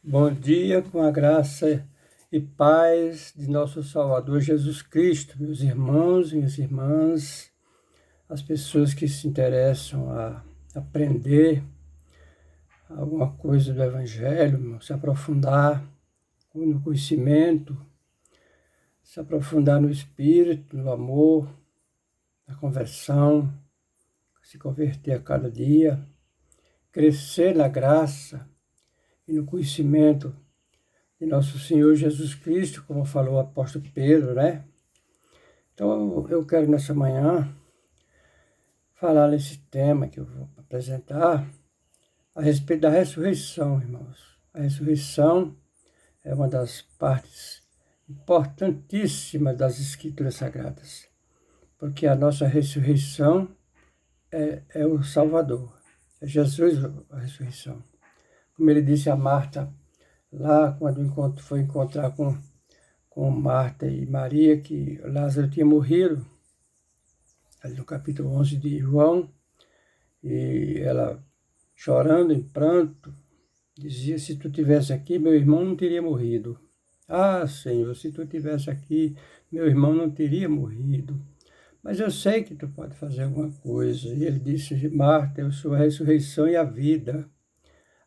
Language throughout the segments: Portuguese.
Bom dia, com a graça e paz de nosso Salvador Jesus Cristo, meus irmãos e minhas irmãs, as pessoas que se interessam a aprender alguma coisa do Evangelho, se aprofundar no conhecimento, se aprofundar no Espírito, no amor, na conversão, se converter a cada dia, crescer na graça e no conhecimento de nosso Senhor Jesus Cristo, como falou o apóstolo Pedro, né? Então, eu quero nessa manhã falar nesse tema que eu vou apresentar a respeito da ressurreição, irmãos. A ressurreição é uma das partes importantíssimas das Escrituras Sagradas, porque a nossa ressurreição é o Salvador, é Jesus a ressurreição. Como ele disse a Marta, lá quando foi encontrar com Marta e Maria, que Lázaro tinha morrido, ali no capítulo 11 de João, e ela, chorando em pranto, dizia: se tu tivesse aqui, meu irmão não teria morrido. Ah, Senhor, se tu tivesse aqui, meu irmão não teria morrido. Mas eu sei que tu pode fazer alguma coisa. E ele disse: Marta, eu sou a ressurreição e a vida.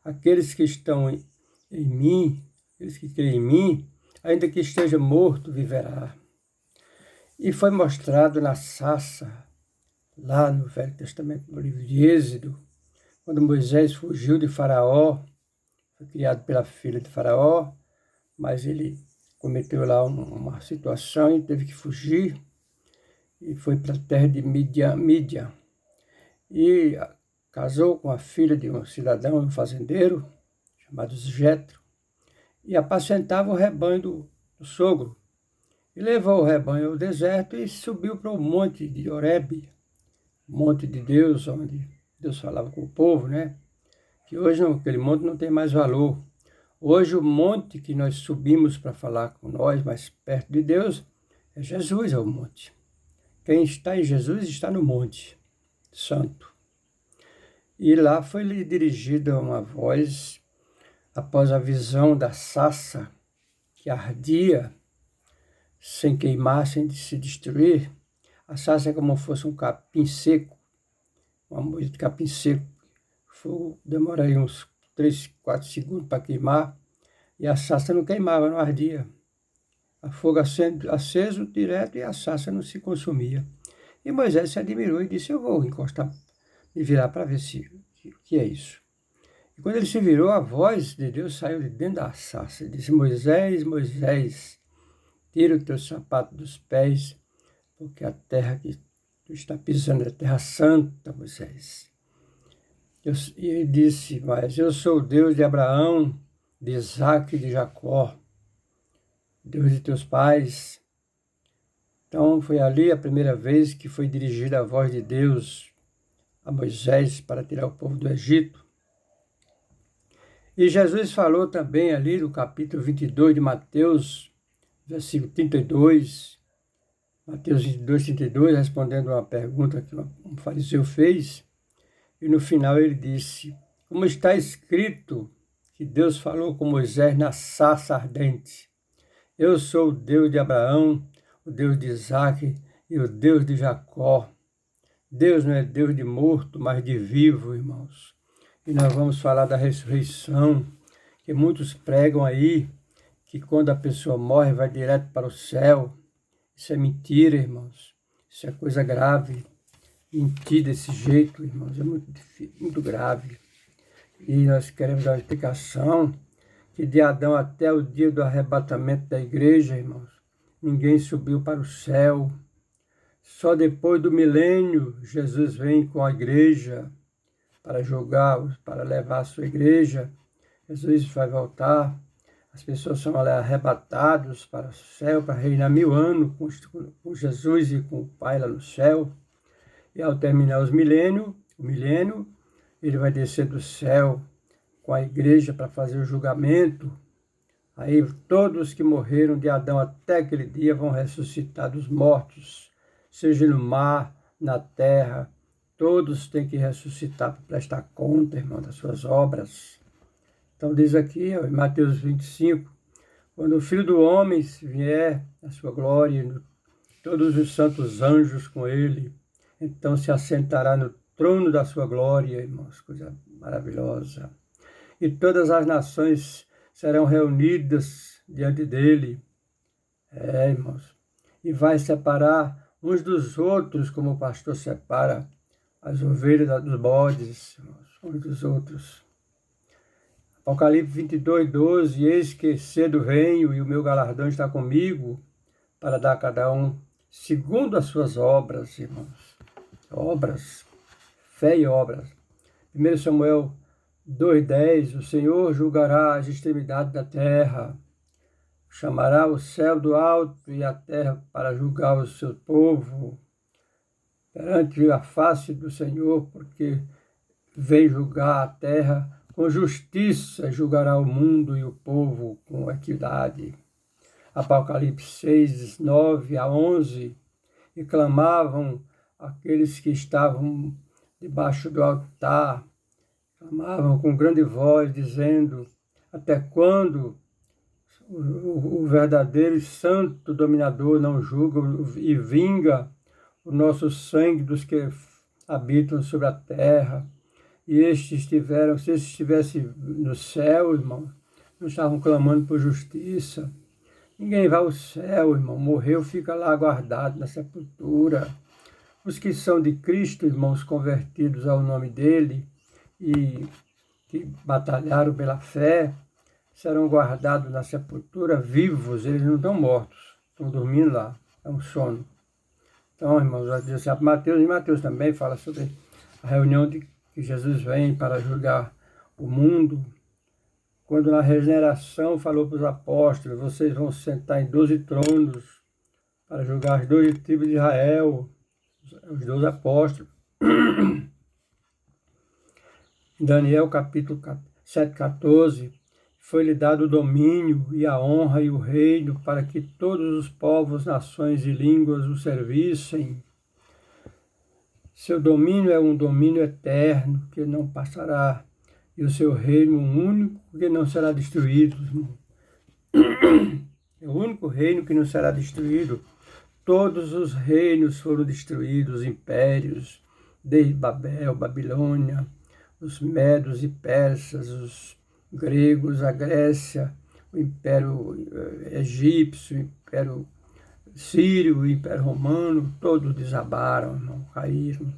Aqueles que estão em mim, aqueles que creem em mim, ainda que esteja morto, viverá. E foi mostrado na sarça, lá no Velho Testamento, no livro de Êxodo, quando Moisés fugiu de Faraó, foi criado pela filha de Faraó, mas ele cometeu lá uma situação e teve que fugir, e foi para a terra de Mídia. E casou com a filha de um cidadão, um fazendeiro, chamado Jetro, e apacentava o rebanho do sogro. E levou o rebanho ao deserto e subiu para o monte de Horebe, monte de Deus, onde Deus falava com o povo, né? Que hoje aquele monte não tem mais valor. Hoje o monte que nós subimos para falar com nós, mais perto de Deus, é Jesus, é o monte. Quem está em Jesus está no monte santo. E lá foi-lhe dirigida uma voz, após a visão da sarça que ardia, sem queimar, sem se destruir. A sarça é como se fosse um capim seco, uma moita de capim seco. O fogo demora aí uns 3, 4 segundos para queimar, e a sarça não queimava, não ardia. O fogo aceso direto e a sarça não se consumia. E Moisés se admirou e disse: eu vou encostar, me virar para ver o que é isso. E quando ele se virou, a voz de Deus saiu de dentro da sarça e disse: Moisés, Moisés, tira o teu sapato dos pés, porque a terra que tu está pisando é terra santa, Moisés. E ele disse: mas eu sou o Deus de Abraão, de Isaque e de Jacó, Deus de teus pais. Então foi ali a primeira vez que foi dirigida a voz de Deus a Moisés para tirar o povo do Egito. E Jesus falou também ali no capítulo 22 de Mateus, versículo 32, Mateus 22, 32, respondendo a uma pergunta que um fariseu fez, e no final ele disse: como está escrito que Deus falou com Moisés na sarça ardente, eu sou o Deus de Abraão, o Deus de Isaque e o Deus de Jacó. Deus não é Deus de morto, mas de vivo, irmãos. E nós vamos falar da ressurreição, que muitos pregam aí, que quando a pessoa morre vai direto para o céu. Isso é mentira, irmãos. Isso é coisa grave. Mentir desse jeito, irmãos, é muito difícil, muito grave. E nós queremos dar uma explicação que de Adão até o dia do arrebatamento da igreja, irmãos, ninguém subiu para o céu. Só depois do milênio, Jesus vem com a igreja para julgar, para levar a sua igreja. Jesus vai voltar, as pessoas são arrebatadas para o céu, para reinar 1000 anos com Jesus e com o Pai lá no céu. E ao terminar o milênio, ele vai descer do céu com a igreja para fazer o julgamento. Aí todos que morreram de Adão até aquele dia vão ressuscitar dos mortos, seja no mar, na terra. Todos têm que ressuscitar para prestar conta, irmão, das suas obras. Então diz aqui, ó, em Mateus 25, quando o Filho do Homem vier na sua glória, todos os santos anjos com ele, então se assentará no trono da sua glória, irmãos, coisa maravilhosa. E todas as nações serão reunidas diante dele. Irmãos, e vai separar uns dos outros, como o pastor separa as ovelhas dos bodes, irmãos, uns dos outros. Apocalipse 22, 12, eis que cedo venho e o meu galardão está comigo para dar a cada um segundo as suas obras, irmãos. Obras, fé e obras. 1 Samuel 2,10, o Senhor julgará as extremidades da terra, chamará o céu do alto e a terra para julgar o seu povo perante a face do Senhor, porque vem julgar a terra com justiça, julgará o mundo e o povo com equidade. Apocalipse 6, 9 a 11, e clamavam aqueles que estavam debaixo do altar, clamavam com grande voz, dizendo, até quando o verdadeiro e santo dominador não julga e vinga o nosso sangue dos que habitam sobre a terra? E estes estiveram, se estes estivessem no céu, irmão, não estavam clamando por justiça. Ninguém vai ao céu, irmão, morreu, fica lá guardado na sepultura. Os que são de Cristo, irmãos, convertidos ao nome dele e que batalharam pela fé, serão guardados na sepultura vivos, eles não estão mortos, estão dormindo lá, é um sono. Então, irmãos, Mateus também fala sobre a reunião de que Jesus vem para julgar o mundo, quando na regeneração falou para os apóstolos, vocês vão sentar em 12 tronos para julgar as 12 tribos de Israel, os 12 apóstolos. Em Daniel capítulo 7,14, foi-lhe dado o domínio e a honra e o reino para que todos os povos, nações e línguas o servissem. Seu domínio é um domínio eterno, que não passará, e o seu reino único, que não será destruído. É o único reino que não será destruído. Todos os reinos foram destruídos, os impérios, desde Babel, Babilônia, os medos e persas, os gregos, a Grécia, o império egípcio, o império sírio, o império romano, todos desabaram, irmão, caíram.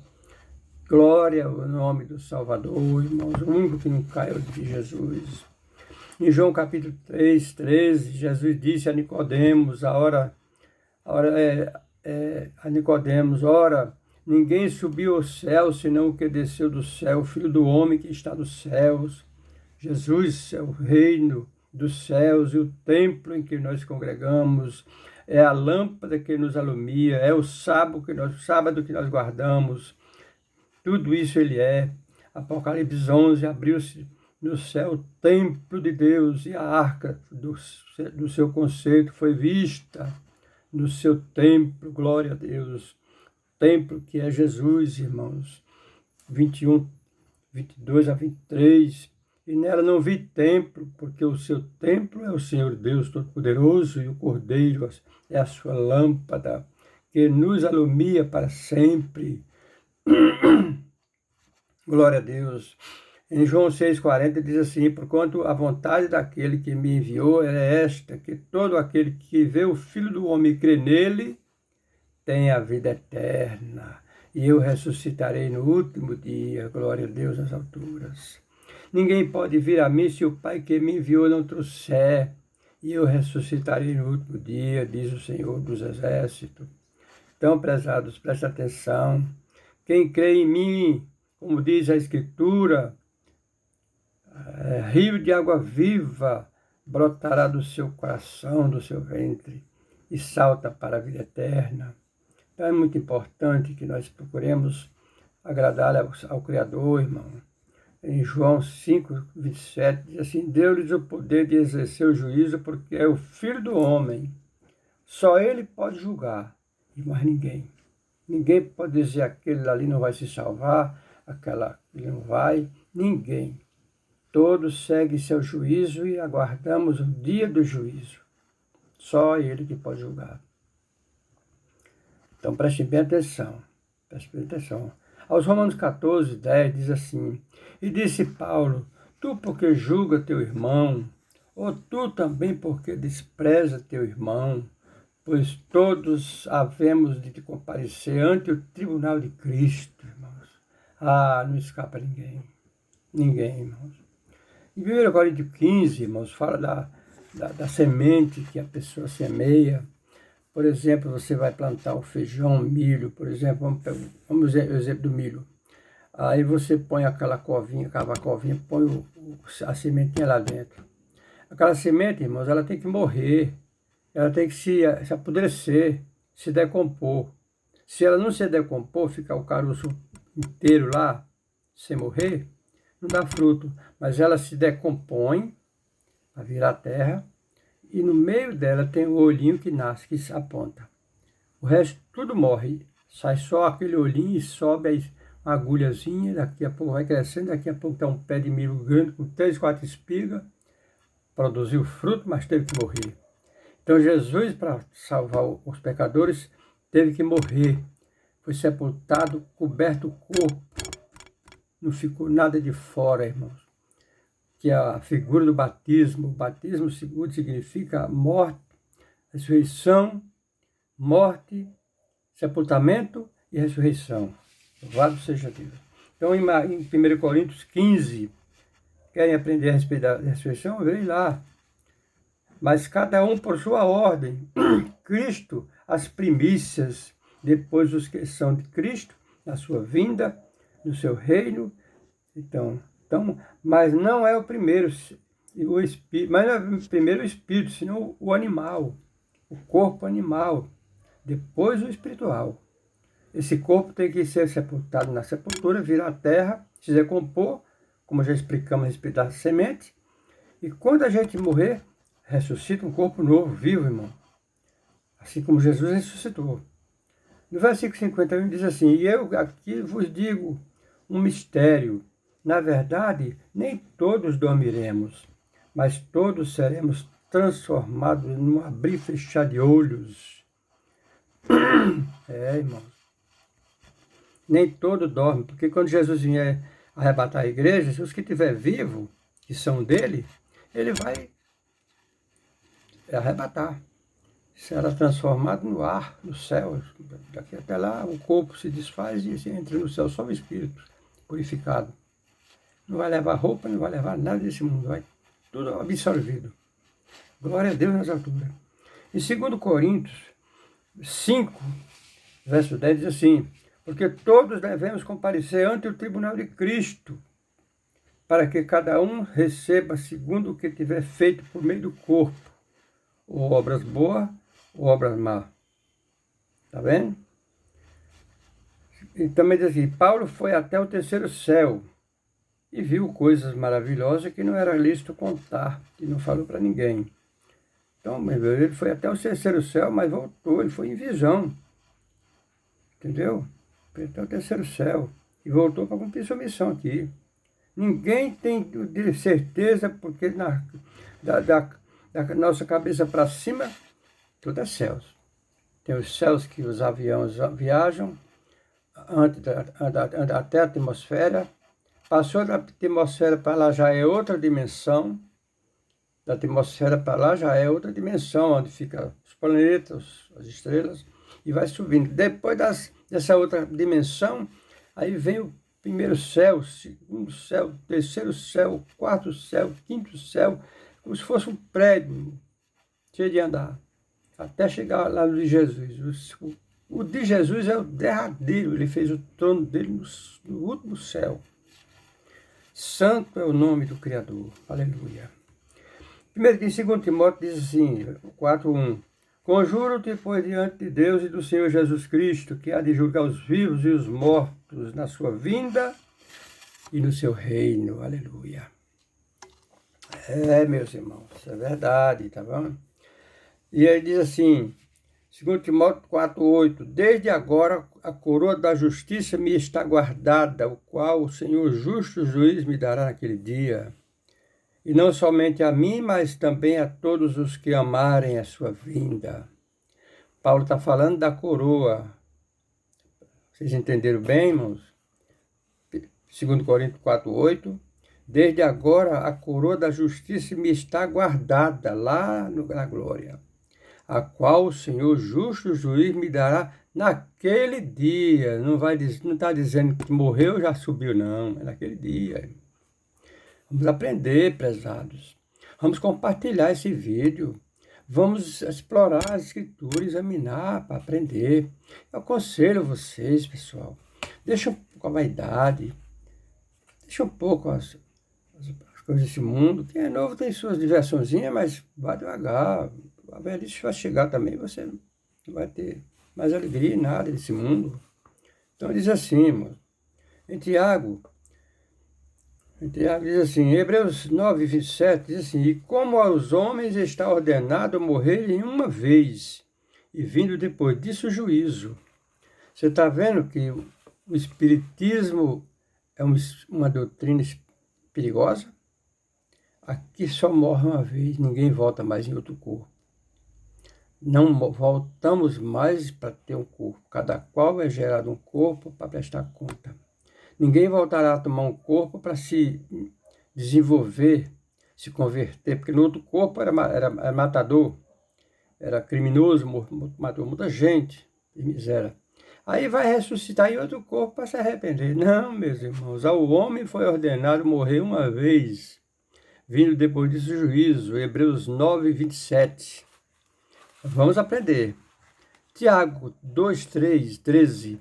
Glória ao nome do Salvador, irmãos, o único que não caiu de Jesus. Em João capítulo 3, 13, Jesus disse a Nicodemos, a Nicodemos, ora, ninguém subiu ao céu, senão o que desceu do céu, o Filho do Homem que está nos céus. Jesus é o reino dos céus e o templo em que nós congregamos, é a lâmpada que nos alumia, é o sábado que nós guardamos. Tudo isso ele é. Apocalipse 11, abriu-se no céu o templo de Deus e a arca do seu conceito foi vista no seu templo, glória a Deus. Templo que é Jesus, irmãos. 21, 22 a 23. E nela não vi templo, porque o seu templo é o Senhor Deus Todo-Poderoso e o Cordeiro é a sua lâmpada, que nos alumia para sempre. Glória a Deus. Em João 6,40 diz assim, porquanto a vontade daquele que me enviou é esta, que todo aquele que vê o Filho do Homem e crê nele, tem a vida eterna, e eu ressuscitarei no último dia. Glória a Deus nas alturas. Ninguém pode vir a mim se o Pai que me enviou não trouxer, e eu ressuscitarei no último dia, diz o Senhor dos Exércitos. Então, prezados, preste atenção. Quem crê em mim, como diz a Escritura, rio de água viva brotará do seu coração, do seu ventre, e salta para a vida eterna. Então, é muito importante que nós procuremos agradar ao Criador, irmão. Em João 5, 27, diz assim, deu-lhes o poder de exercer o juízo, porque é o Filho do Homem. Só ele pode julgar, e mais ninguém. Ninguém pode dizer aquele ali não vai se salvar, aquela ele não vai, ninguém. Todos seguem seu juízo e aguardamos o dia do juízo. Só Ele que pode julgar. Então preste bem atenção. Preste bem atenção. Aos Romanos 14, 10 diz assim: E disse Paulo, tu porque julga teu irmão, ou tu também porque despreza teu irmão, pois todos havemos de te comparecer ante o tribunal de Cristo, irmãos. Não escapa ninguém. Ninguém, irmãos. Em 1 Coríntios 15, irmãos, fala da semente que a pessoa semeia. Por exemplo, você vai plantar o feijão, milho, por exemplo, vamos ver o exemplo do milho. Aí você põe aquela covinha, põe a sementinha lá dentro. Aquela semente, irmãos, ela tem que morrer, ela tem que se apodrecer, se decompor. Se ela não se decompor, fica o caroço inteiro lá, sem morrer, não dá fruto. Mas ela se decompõe, para virar terra, e no meio dela tem o olhinho que nasce, que aponta. O resto tudo morre, sai só aquele olhinho e sobe uma agulhazinha, daqui a pouco vai crescendo, daqui a pouco está um pé de milho grande com 3, 4 espigas, produziu fruto, mas teve que morrer. Então Jesus, para salvar os pecadores, teve que morrer. Foi sepultado, coberto o corpo, não ficou nada de fora, irmãos. Que é a figura do batismo. O batismo significa morte, ressurreição, morte, sepultamento e ressurreição. Louvado seja Deus. Então, em 1 Coríntios 15, querem aprender a respeito da ressurreição? Vem lá. Mas cada um por sua ordem. Cristo, as primícias, depois os que são de Cristo, na sua vinda, no seu reino. Então, mas não é o primeiro, o espírito, mas não é primeiro o espírito, senão o animal, o corpo animal, depois o espiritual. Esse corpo tem que ser sepultado na sepultura, virar terra, se decompor, como já explicamos a respeito da semente, e quando a gente morrer, ressuscita um corpo novo, vivo, irmão. Assim como Jesus ressuscitou. No versículo 51 diz assim: E eu aqui vos digo um mistério. Na verdade, nem todos dormiremos, mas todos seremos transformados num abrir e fechar de olhos. Irmãos. Nem todo dorme, porque quando Jesus vier arrebatar a igreja, os que estiver vivo, que são dele, ele vai arrebatar. Será transformado no ar, no céu. Daqui até lá, o corpo se desfaz e entra no céu, só o espírito purificado. Não vai levar roupa, não vai levar nada desse mundo, vai tudo absorvido. Glória a Deus nas alturas. Em 2 Coríntios 5, verso 10 diz assim: Porque todos devemos comparecer ante o tribunal de Cristo, para que cada um receba segundo o que tiver feito por meio do corpo, ou obras boas, ou obras más. Está vendo? E também diz assim: Paulo foi até o terceiro céu e viu coisas maravilhosas que não era lícito contar, que não falou para ninguém. Então, ele foi até o terceiro céu, mas voltou, ele foi em visão. Entendeu? Foi até o terceiro céu e voltou para cumprir sua missão aqui. Ninguém tem certeza, porque da nossa cabeça para cima, tudo é céus. Tem os céus que os aviões viajam, até a atmosfera. Passou da atmosfera para lá já é outra dimensão. Da atmosfera para lá já é outra dimensão, onde ficam os planetas, as estrelas, e vai subindo. Depois dessa outra dimensão, aí vem o primeiro céu, segundo céu, terceiro céu, quarto céu, quinto céu, como se fosse um prédio cheio de andar, até chegar lá no de Jesus. O de Jesus é o derradeiro, ele fez o trono dele no último céu. Santo é o nome do Criador. Aleluia. Primeiro, em 2 Timóteo diz assim, 4:1. Conjuro-te, pois, diante de Deus e do Senhor Jesus Cristo, que há de julgar os vivos e os mortos na sua vinda e no seu reino. Aleluia. Meus irmãos, isso é verdade, tá bom? E ele diz assim, 2 Timóteo 4:8, Desde agora a coroa da justiça me está guardada, o qual o Senhor justo juiz me dará naquele dia. e não somente a mim, mas também a todos os que amarem a sua vinda. Paulo está falando da coroa. Vocês entenderam bem, irmãos? 2 Coríntios 4:8. Desde agora a coroa da justiça me está guardada lá na glória, a qual o Senhor justo juiz me dará naquele dia. Não está dizendo que morreu já subiu, não. É naquele dia. Vamos aprender, prezados. Vamos compartilhar esse vídeo. Vamos explorar as escrituras, examinar para aprender. Eu aconselho vocês, pessoal. Deixa um pouco a vaidade. Deixa um pouco as coisas desse mundo. Quem é novo tem suas diversõezinhas, mas vai devagar. A velhice vai chegar também, você não vai ter mais alegria em nada desse mundo. Então diz assim, irmão, em Tiago diz assim, Hebreus 9:27, diz assim, e como aos homens está ordenado morrerem uma vez, e vindo depois disso o juízo. Você está vendo que o espiritismo é uma doutrina perigosa? Aqui só morre uma vez, ninguém volta mais em outro corpo. Não voltamos mais para ter um corpo. Cada qual é gerado um corpo para prestar conta. Ninguém voltará a tomar um corpo para se desenvolver, se converter, porque no outro corpo era matador, era criminoso, matou muita gente, de miséria. Aí vai ressuscitar em outro corpo para se arrepender. Não, meus irmãos, ao homem foi ordenado morrer uma vez, vindo depois disso o juízo, Hebreus 9:27. Vamos aprender. Tiago 2:13.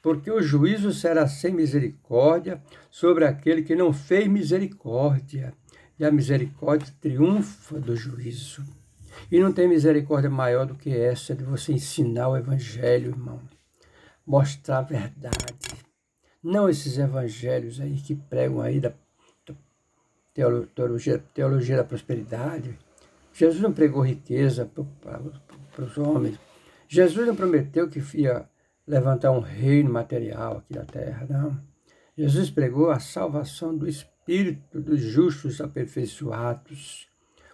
Porque o juízo será sem misericórdia sobre aquele que não fez misericórdia. E a misericórdia triunfa do juízo. E não tem misericórdia maior do que essa de você ensinar o evangelho, irmão. Mostrar a verdade. Não esses evangelhos aí que pregam aí da teologia da prosperidade. Jesus não pregou riqueza para os homens. Jesus não prometeu que ia levantar um reino material aqui na terra, não. Jesus pregou a salvação do espírito dos justos aperfeiçoados,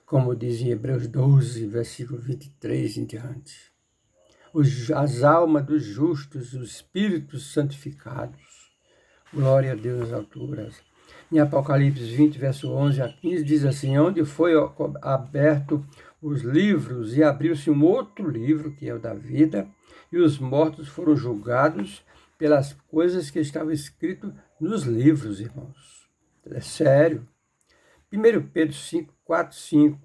como diz em Hebreus 12, versículo 23 em diante. As almas dos justos, os espíritos santificados. Glória a Deus nas alturas. Em Apocalipse 20, verso 11 a 15, diz assim, onde foi aberto os livros e abriu-se um outro livro, que é o da vida, e os mortos foram julgados pelas coisas que estavam escritas nos livros, irmãos. É sério. 1 Pedro 5:4-5.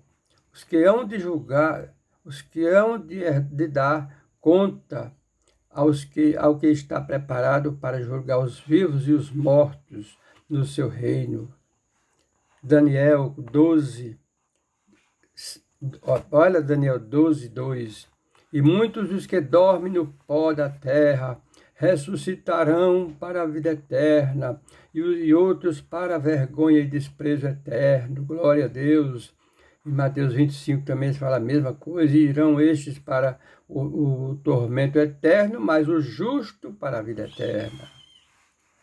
Os que hão de julgar, os que hão de dar conta ao que está preparado para julgar os vivos e os mortos no seu reino. Daniel 12. Olha Daniel 12:2. E muitos dos que dormem no pó da terra ressuscitarão para a vida eterna, e outros para a vergonha e desprezo eterno. Glória a Deus. Em Mateus 25 também se fala a mesma coisa, e irão estes para o tormento eterno, mas o justo para a vida eterna.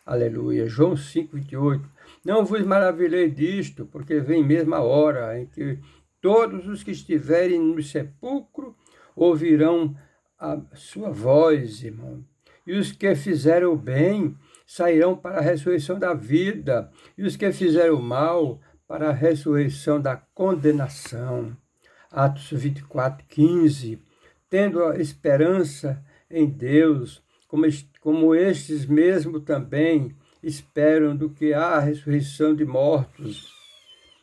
Aleluia. João 5:28. Não vos maravilhei disto, porque vem mesmo a hora em que todos os que estiverem no sepulcro ouvirão a sua voz, irmão. E os que fizeram o bem sairão para a ressurreição da vida, e os que fizeram o mal para a ressurreição da condenação. Atos 24:15. Tendo a esperança em Deus, como estes mesmo também esperam do que há a ressurreição de mortos,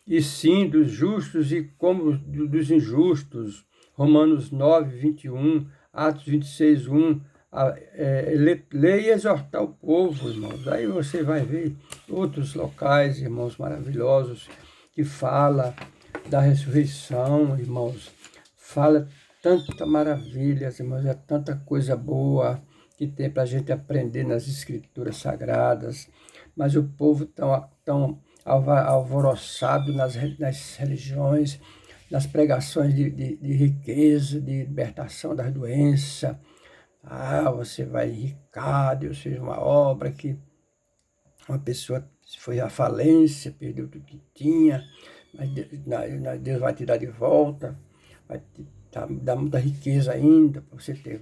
e sim dos justos e como dos injustos. Romanos 9:21, Atos 26:1, ler e exortar o povo, irmãos. Aí você vai ver outros locais, irmãos, maravilhosos, que fala da ressurreição, irmãos. Fala tanta maravilhas, irmãos, é tanta coisa boa que tem para a gente aprender nas escrituras sagradas. Mas o povo tão alvoroçado nas religiões, nas pregações de riqueza, de libertação das doenças. Você vai enricar, Deus fez uma obra que uma pessoa foi à falência, perdeu tudo que tinha, mas Deus vai te dar de volta, vai te dar muita riqueza ainda, para você ter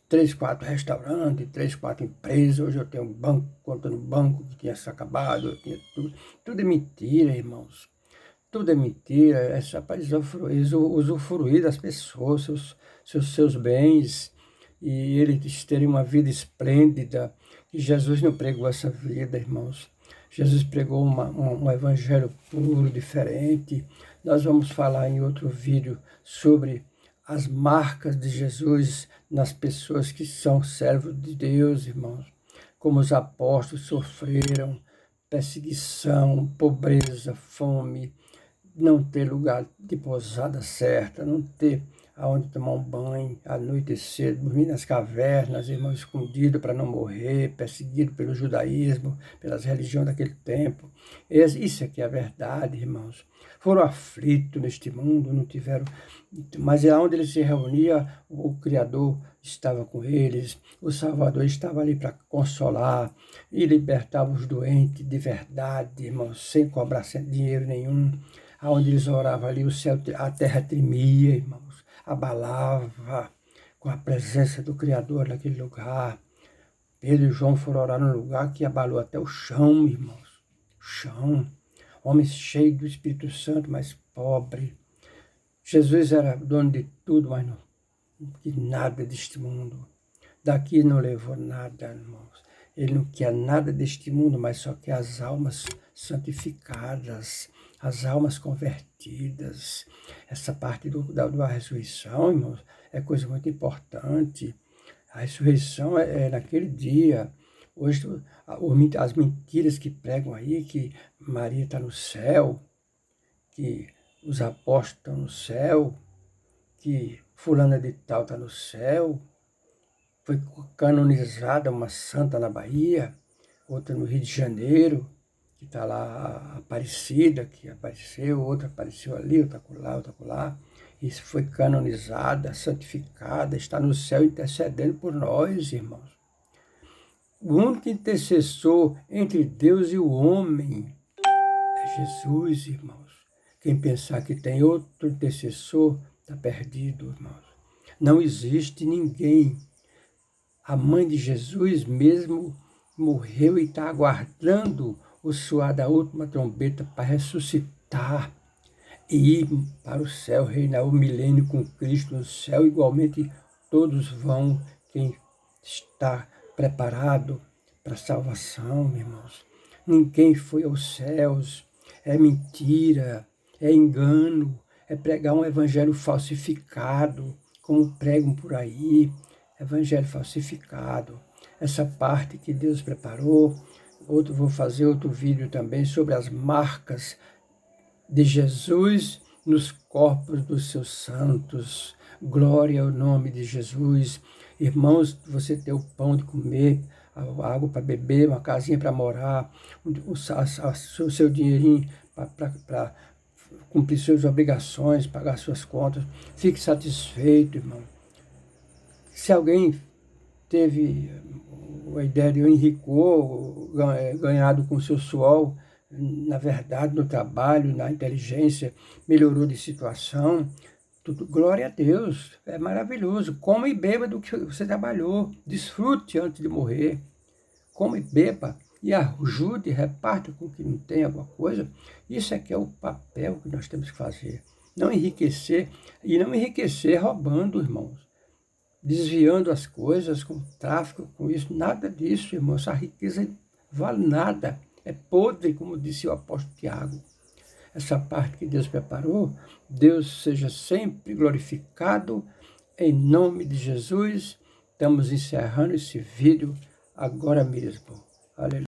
3, 4 restaurantes, 3, 4 empresas. Hoje eu tenho um banco, conta no banco que tinha se acabado, eu tinha tudo. Tudo é mentira, irmãos. Tudo é mentira, é só para usufruir das pessoas, seus bens, e eles terem uma vida esplêndida. E Jesus não pregou essa vida, irmãos. Jesus pregou um evangelho puro, diferente. Nós vamos falar em outro vídeo sobre as marcas de Jesus nas pessoas que são servos de Deus, irmãos. Como os apóstolos sofreram perseguição, pobreza, fome, não ter lugar de pousada certa, não ter aonde tomar um banho, anoitecer, dormir nas cavernas, irmão, escondido para não morrer, perseguido pelo judaísmo, pelas religiões daquele tempo. Isso aqui é a verdade, irmãos. Foram aflitos neste mundo, não tiveram... Mas aonde eles se reuniam, o Criador estava com eles, o Salvador estava ali para consolar e libertar os doentes de verdade, irmãos, sem cobrar dinheiro nenhum. Aonde eles oravam ali, o céu, a terra tremia, irmãos, abalava com a presença do Criador naquele lugar. Pedro e João foram orar num lugar que abalou até o chão, irmãos, o chão. Homens cheios do Espírito Santo, mas pobre. Jesus era dono de tudo, mas não de nada deste mundo. Daqui não levou nada, irmãos. Ele não quer nada deste mundo, mas só quer as almas santificadas, as almas convertidas. Essa parte da ressurreição, irmãos, é coisa muito importante. A ressurreição é naquele dia. Hoje, as mentiras que pregam aí, que Maria está no céu, que os apóstolos estão no céu, que fulana de tal está no céu, foi canonizada uma santa na Bahia, outra no Rio de Janeiro, que está lá Aparecida, que apareceu, outra apareceu ali, outra acolá, outra acolá. Isso foi canonizada, santificada, está no céu intercedendo por nós, irmãos. O único intercessor entre Deus e o homem é Jesus, irmãos. Quem pensar que tem outro intercessor está perdido, irmãos. Não existe ninguém. A mãe de Jesus mesmo morreu e está aguardando o soar da última trombeta para ressuscitar e ir para o céu, reinar o milênio com Cristo no céu. Igualmente todos vão, quem está preparado para a salvação, irmãos. Ninguém foi aos céus. É mentira, é engano, é pregar um evangelho falsificado, como pregam por aí, evangelho falsificado. Essa parte que Deus preparou. Vou fazer outro vídeo também sobre as marcas de Jesus nos corpos dos seus santos. Glória ao nome de Jesus. Irmãos, você ter o pão de comer, a água para beber, uma casinha para morar, o seu dinheirinho para cumprir suas obrigações, pagar suas contas. Fique satisfeito, irmão. Se alguém teve a ideia de enricou, ganhado com seu suor, na verdade, no trabalho, na inteligência, melhorou de situação, tudo, glória a Deus, é maravilhoso. Coma e beba do que você trabalhou, desfrute antes de morrer, coma e beba, e ajude, reparta com quem não tem alguma coisa. Isso é que é o papel que nós temos que fazer. Não enriquecer, e não enriquecer roubando, irmãos, desviando as coisas, com tráfico, com isso, nada disso, irmão. Essa riqueza vale nada, é podre, como disse o apóstolo Tiago. Essa parte que Deus preparou, Deus seja sempre glorificado, em nome de Jesus. Estamos encerrando esse vídeo agora mesmo. Aleluia.